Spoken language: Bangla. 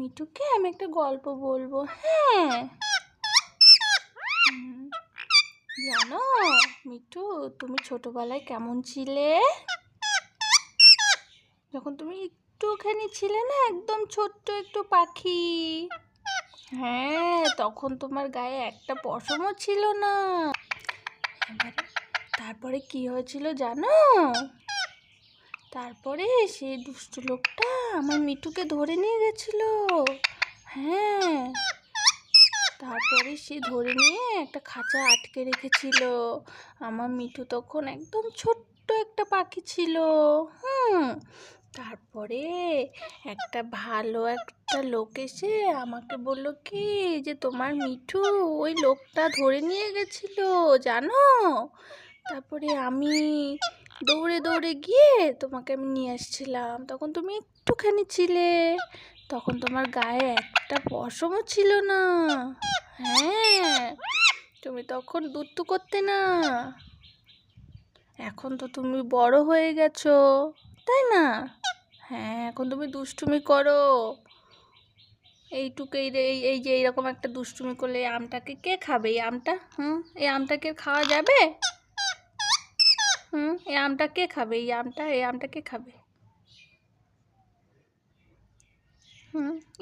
মিঠুকে আমি একটা গল্প বলবো। হ্যাঁ, জানো মিঠু, তুমি ছোটবেলায় কেমন ছিলে? যখন তুমি একটুখানি ছিলে না, একদম ছোট্ট একটু পাখি। হ্যাঁ, তখন তোমার গায়ে একটা পশমও ছিল না। তারপরে কি হয়েছিল জানো? তারপরে সেই দুষ্টু লোকটা আমার মিঠুকে ধরে নিয়ে গেছিল। হ্যাঁ, তারপরে সে ধরে নিয়ে একটা খাঁচায় আটকে রেখেছিল। আমার মিঠু তখন একদম ছোট্ট একটা পাখি ছিল। তারপরে একটা ভালো একটা লোক এসে আমাকে বলল কি যে তোমার মিঠু ওই লোকটা ধরে নিয়ে গেছিল, জানো? তারপরে আমি দৌড়ে দৌড়ে গিয়ে তোমাকে আমি নিয়ে আসছিলাম। তখন তুমি একটুখানি ছিলে, তখন তোমার গায়ে একটা পশমও ছিল না। হ্যাঁ, তুমি তখন দুষ্টু করতে না। এখন তো তুমি বড় হয়ে গেছো, তাই না? হ্যাঁ, এখন তুমি দুষ্টুমি করো। এই এই যে এইরকম একটা দুষ্টুমি করলে এই আমটাকে কে খাবে? এই আমটা এই আমটাকে খাওয়া যাবে? এই আমটা কে খাবে? এই আমটা কে খাবে?